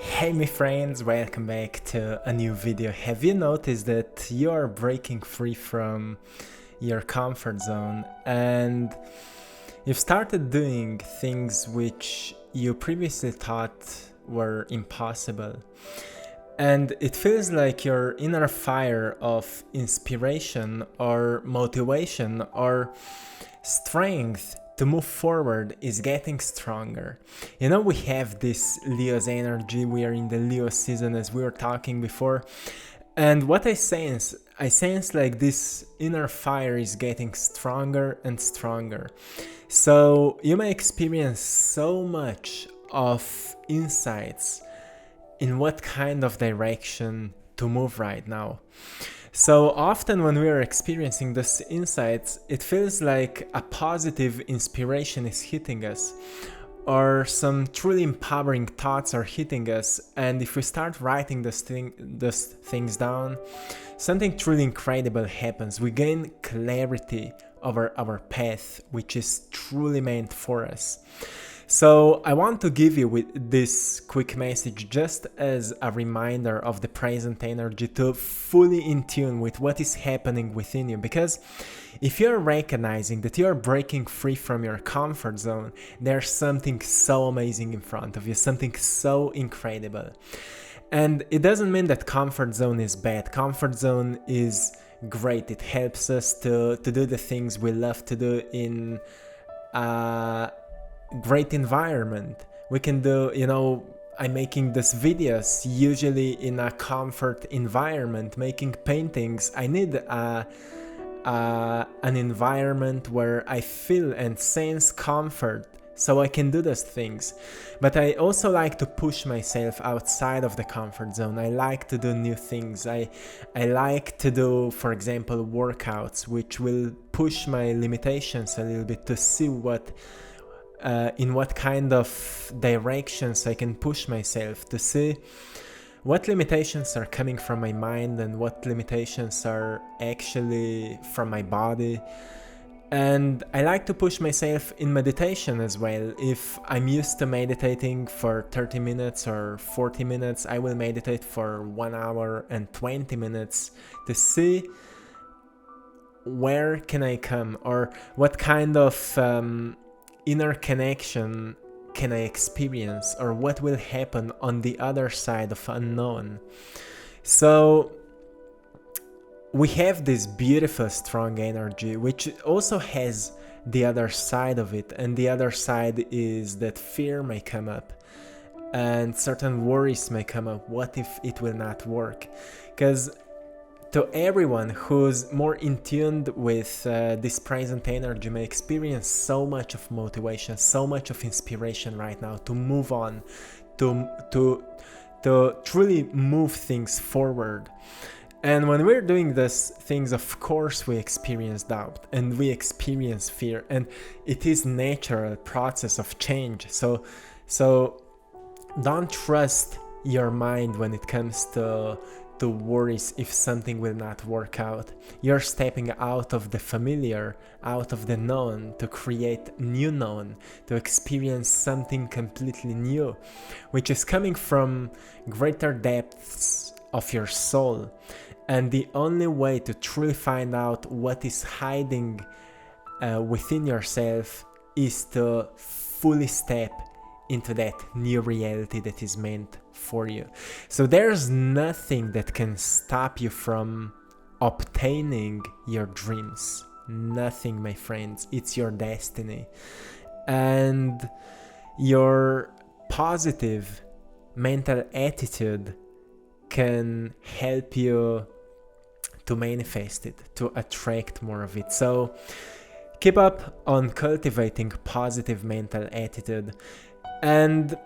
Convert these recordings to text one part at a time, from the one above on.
Hey my friends, welcome back to a new video. Have you noticed that you are breaking free from your comfort zone and you've started doing things which you previously thought were impossible? And it feels like your inner fire of inspiration or motivation or strength to move forward is getting stronger. You know, we have this Leo's energy, we are in the Leo season as we were talking before. And what I sense like this inner fire is getting stronger and stronger. So you may experience so much of insights in what kind of direction to move right now. So often when we are experiencing these insights, it feels like a positive inspiration is hitting us, or some truly empowering thoughts are hitting us. And if we start writing those things down, something truly incredible happens. We gain clarity over our path, which is truly meant for us. So I want to give you with this quick message just as a reminder of the present energy to fully in tune with what is happening within you, because if you're recognizing that you're breaking free from your comfort zone, there's something so amazing in front of you, something so incredible. And it doesn't mean that comfort zone is bad. Comfort zone is great. It helps us to do the things we love to do in great environment. We can do, I'm making these videos usually in a comfort environment, making paintings. I need an environment where I feel and sense comfort so I can do those things. But I also like to push myself outside of the comfort zone. I like to do new things. I like to do, for example, workouts which will push my limitations a little bit to see in what kind of directions I can push myself, to see what limitations are coming from my mind and what limitations are actually from my body. And I like to push myself in meditation as well. If I'm used to meditating for 30 minutes or 40 minutes, I will meditate for 1 hour and 20 minutes to see where can I come, or what kind of inner connection can I experience, or what will happen on the other side of unknown. So we have this beautiful strong energy which also has the other side of it, and the other side is that fear may come up and certain worries may come up. What if it will not work? Because to everyone who's more in tune with this present energy may experience so much of motivation, so much of inspiration right now to move on, to truly move things forward. And when we're doing these things, of course we experience doubt and we experience fear, and it is natural process of change. So don't trust your mind when it comes to worries if something will not work out. You're stepping out of the familiar, out of the known, to create new known, to experience something completely new, which is coming from greater depths of your soul. And the only way to truly find out what is hiding within yourself is to fully step into that new reality that is meant for you. So there's nothing that can stop you from obtaining your dreams. Nothing, my friends. It's your destiny. And your positive mental attitude can help you to manifest it, to attract more of it. So keep up on cultivating positive mental attitude. And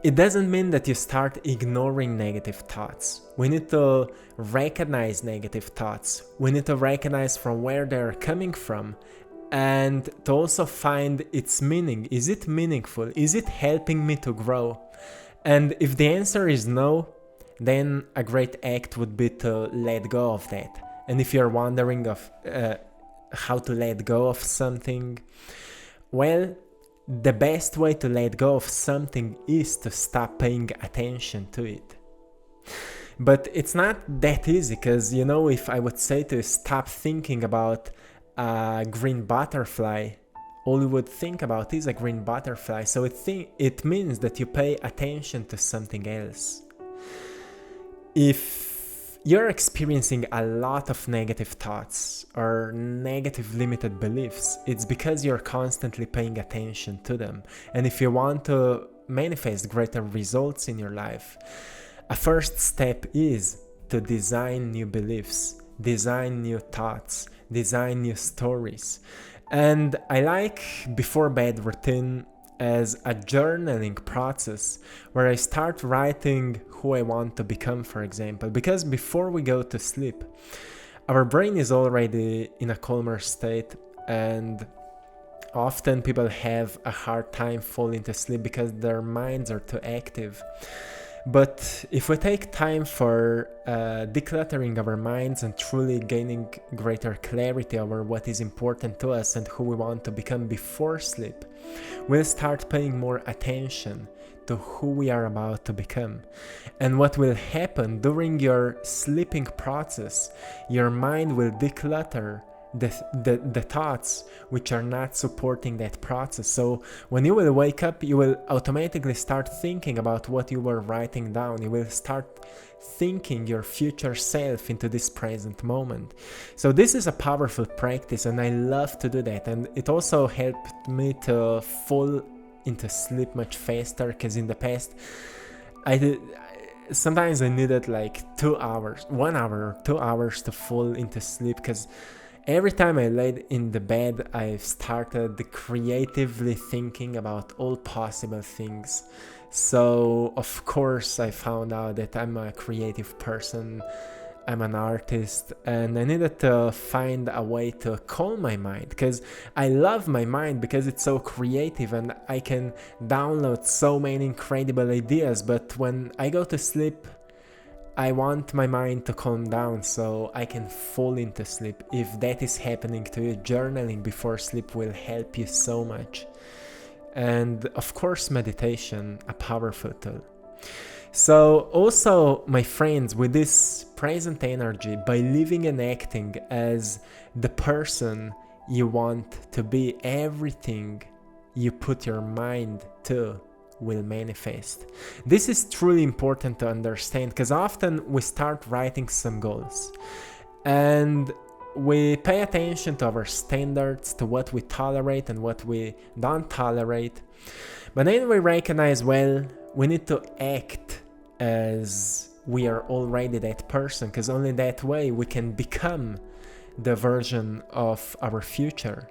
it doesn't mean that you start ignoring negative thoughts. We need to recognize negative thoughts. We need to recognize from where they're coming from, and to also find its meaning. Is it meaningful? Is it helping me to grow? And if the answer is no, then a great act would be to let go of that. And if you're wondering of how to let go of something, well, the best way to let go of something is to stop paying attention to it. But it's not that easy, because, you know, if I would say to stop thinking about a green butterfly, all you would think about is a green butterfly. So it means that you pay attention to something else. If you're experiencing a lot of negative thoughts or negative limited beliefs, it's because you're constantly paying attention to them. And if you want to manifest greater results in your life, a first step is to design new beliefs, design new thoughts, design new stories. And I like before bed routine as a journaling process where I start writing who I want to become, for example, because before we go to sleep, our brain is already in a calmer state, and often people have a hard time falling to sleep because their minds are too active. But if we take time for decluttering our minds and truly gaining greater clarity over what is important to us and who we want to become before sleep, we'll start paying more attention to who we are about to become. And what will happen during your sleeping process, your mind will declutter the thoughts which are not supporting that process. So when you will wake up, you will automatically start thinking about what you were writing down. You will start thinking your future self into this present moment. So this is a powerful practice, and I love to do that. And it also helped me to fall into sleep much faster, because in the past sometimes I needed like 2 hours, 1 hour or 2 hours to fall into sleep, because every time I laid in the bed, I started creatively thinking about all possible things. So, of course, I found out that I'm a creative person, I'm an artist, and I needed to find a way to calm my mind, because I love my mind because it's so creative and I can download so many incredible ideas. But when I go to sleep, I want my mind to calm down so I can fall into sleep. If that is happening to you, journaling before sleep will help you so much. And of course, meditation, a powerful tool. So also, my friends, with this present energy, by living and acting as the person you want to be, everything you put your mind to will manifest. This is truly important to understand, because often we start writing some goals and we pay attention to our standards, to what we tolerate and what we don't tolerate. But then we recognize, well, we need to act as we are already that person, because only that way we can become the version of our future,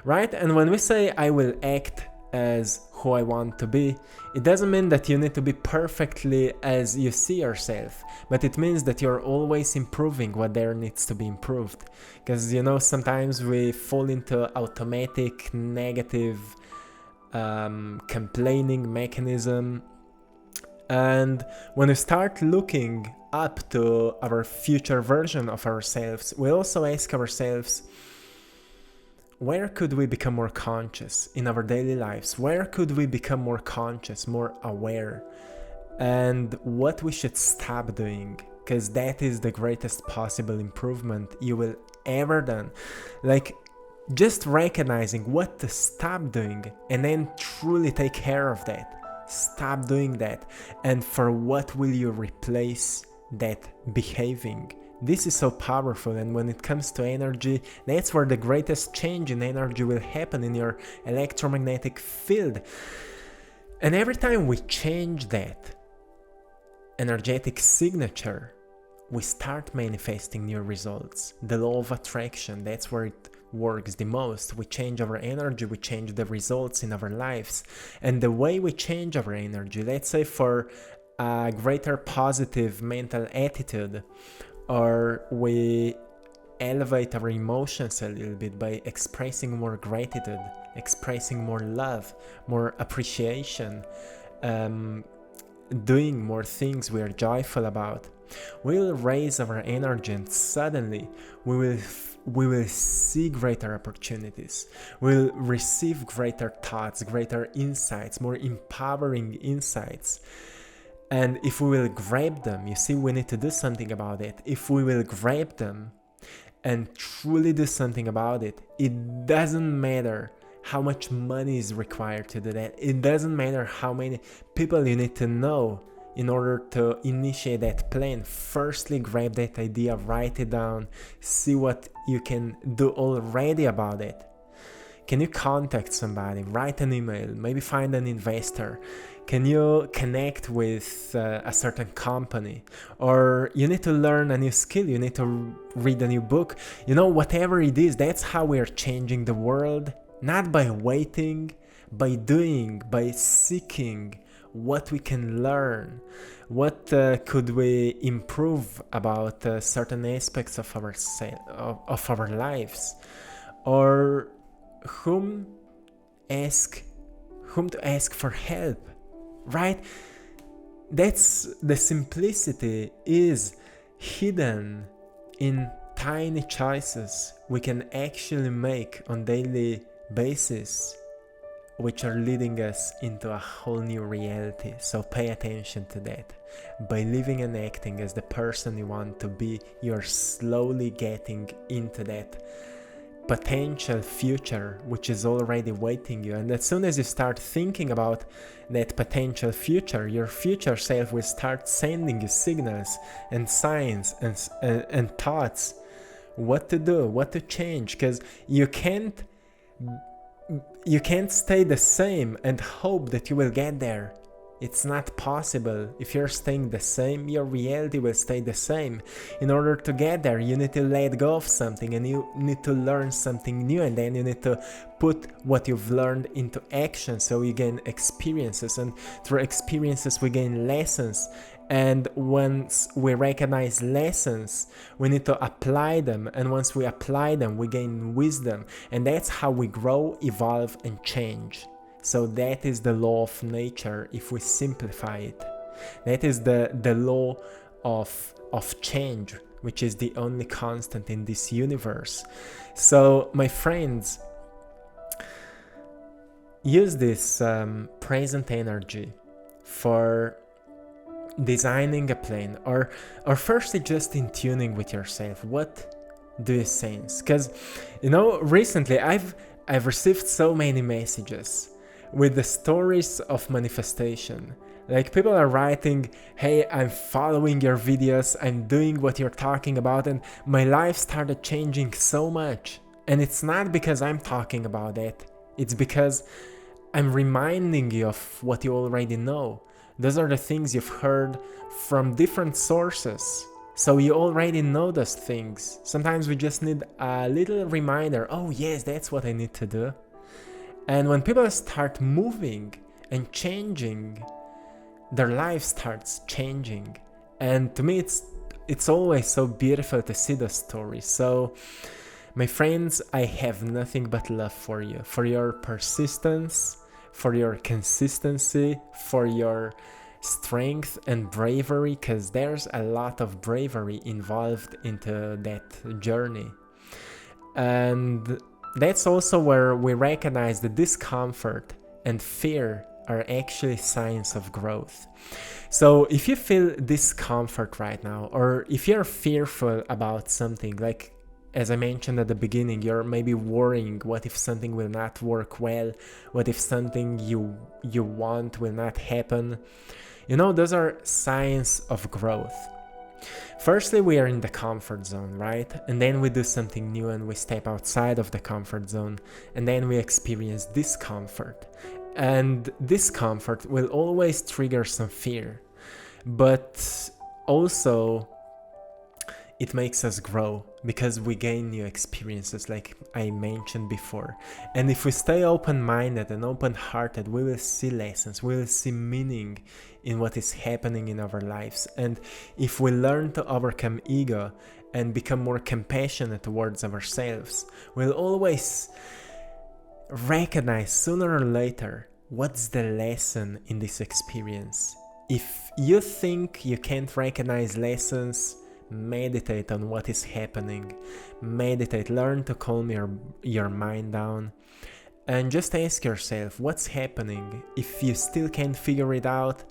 right? And when we say I will act as who I want to be, it doesn't mean that you need to be perfectly as you see yourself, but it means that you're always improving what there needs to be improved. Because, you know, sometimes we fall into automatic negative complaining mechanism, and when we start looking up to our future version of ourselves, we also ask ourselves, where could we become more conscious in our daily lives? Where could we become more conscious, more aware? And what we should stop doing, because that is the greatest possible improvement you will ever done. Like, just recognizing what to stop doing and then truly take care of that. Stop doing that. And for what will you replace that behaving? This is so powerful, and when it comes to energy, that's where the greatest change in energy will happen, in your electromagnetic field. And every time we change that energetic signature, we start manifesting new results. The law of attraction, that's where it works the most. We change our energy, we change the results in our lives. And the way we change our energy, let's say for a greater positive mental attitude, or we elevate our emotions a little bit by expressing more gratitude, expressing more love, more appreciation, doing more things we are joyful about, we'll raise our energy, and suddenly we will see greater opportunities. We'll receive greater thoughts, greater insights, more empowering insights. And if we will grab them, you see, we need to do something about it. If we will grab them and truly do something about it, it doesn't matter how much money is required to do that. It doesn't matter how many people you need to know in order to initiate that plan. Firstly, grab that idea, write it down, see what you can do already about it. Can you contact somebody, write an email, maybe find an investor? Can you connect with a certain company? Or you need to learn a new skill, you need to read a new book. Whatever it is, that's how we are changing the world. Not by waiting, by doing, by seeking what we can learn, what could we improve about certain aspects of our lives, or whom to ask for help, right? That's the simplicity is hidden in tiny choices we can actually make on daily basis, which are leading us into a whole new reality. So pay attention to that. By living and acting as the person you want to be, you're slowly getting into that potential future which is already waiting you. And as soon as you start thinking about that potential future, your future self will start sending you signals and signs and thoughts, what to do, what to change, because you can't stay the same and hope that you will get there. It's not possible. If you're staying the same, your reality will stay the same. In order to get there, you need to let go of something and you need to learn something new, and then you need to put what you've learned into action, so you gain experiences, and through experiences we gain lessons. And once we recognize lessons, we need to apply them, and once we apply them, we gain wisdom, and that's how we grow, evolve, and change. So that is the law of nature if we simplify it. That is the law of change, which is the only constant in this universe. So my friends, use this present energy for designing a plan, or firstly just in tuning with yourself. What do you sense? Because recently I've received so many messages with the stories of manifestation. Like, people are writing, hey, I'm following your videos, I'm doing what you're talking about, and my life started changing so much. And it's not because I'm talking about it, it's because I'm reminding you of what you already know. Those are the things you've heard from different sources. So you already know those things. Sometimes we just need a little reminder. Oh yes, that's what I need to do. And when people start moving and changing, their life starts changing. And to me, it's always so beautiful to see those stories. So my friends, I have nothing but love for you, for your persistence, for your consistency, for your strength and bravery, because there's a lot of bravery involved into that journey. And that's also where we recognize the discomfort and fear are actually signs of growth. So if you feel discomfort right now, or if you're fearful about something, like as I mentioned at the beginning, you're maybe worrying, what if something will not work well? What if something you want will not happen? Those are signs of growth. Firstly, we are in the comfort zone, right? And then we do something new and we step outside of the comfort zone, and then we experience discomfort. And discomfort will always trigger some fear, but also it makes us grow because we gain new experiences, like I mentioned before. And if we stay open-minded and open-hearted, we will see lessons, we will see meaning in what is happening in our lives. And if we learn to overcome ego and become more compassionate towards ourselves, we'll always recognize sooner or later what's the lesson in this experience. if you think you can't recognize lessons, meditate on what is happening. Meditate, learn to calm your mind down. And just ask yourself, what's happening? If you still can't figure it out,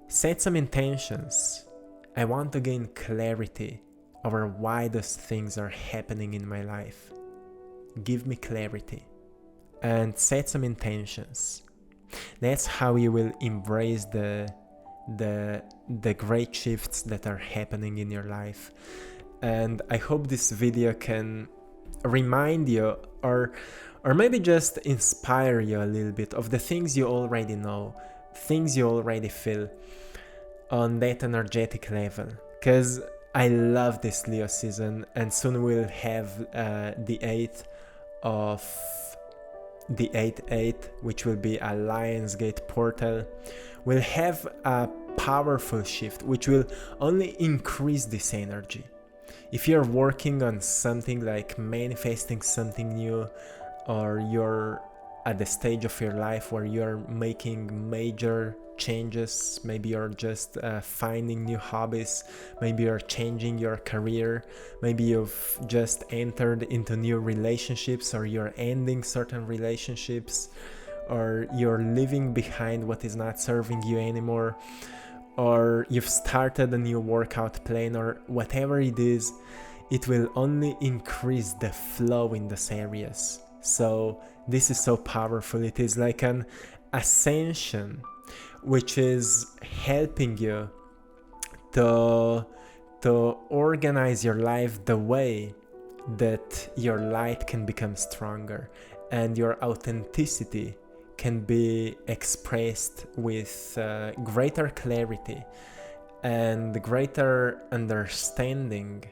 set some intentions. I want to gain clarity over why those things are happening in my life. Give me clarity. And set some intentions. That's how you will embrace the great shifts that are happening in your life. And I hope this video can remind you or maybe just inspire you a little bit of the things you already know, things you already feel on that energetic level. Because I love this Leo season, and soon we'll have the 8/8, which will be a Lionsgate portal. We'll have a powerful shift which will only increase this energy. If you're working on something like manifesting something new, or you're at the stage of your life where you're making major changes, maybe you're just finding new hobbies, maybe you're changing your career, maybe you've just entered into new relationships, or you're ending certain relationships, or you're leaving behind what is not serving you anymore, or you've started a new workout plan, or whatever it is, it will only increase the flow in those areas. So this is so powerful. It is like an ascension which is helping you to organize your life the way that your light can become stronger and your authenticity can be expressed with greater clarity and greater understanding.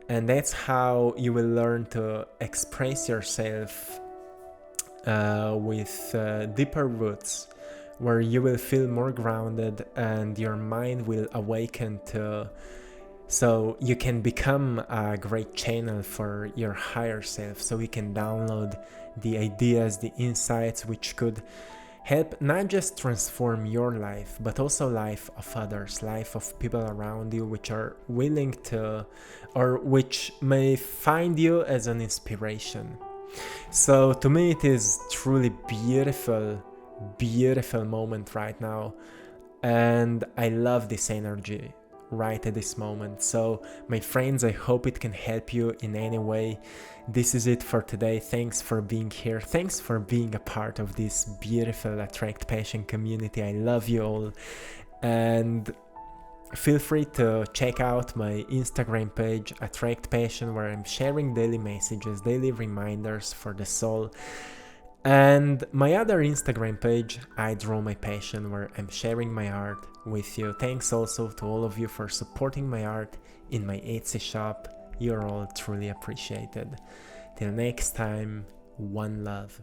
And that's how you will learn to express yourself with deeper roots, where you will feel more grounded and your mind will awaken so you can become a great channel for your higher self, so you can download the ideas, the insights which could help not just transform your life, but also life of others, life of people around you, which are willing to, or which may find you as an inspiration. So to me, it is truly beautiful moment right now, and I love this energy right at this moment. So my friends, I hope it can help you in any way. This is it for today. Thanks for being here. Thanks for being a part of this beautiful Attract Passion community. I love you all, and feel free to check out my Instagram page, Attract Passion, where I'm sharing daily messages, daily reminders for the soul. And my other Instagram page, I Draw My Passion, where I'm sharing my art with you. Thanks also to all of you for supporting my art in my Etsy shop. You're all truly appreciated. Till next time, one love.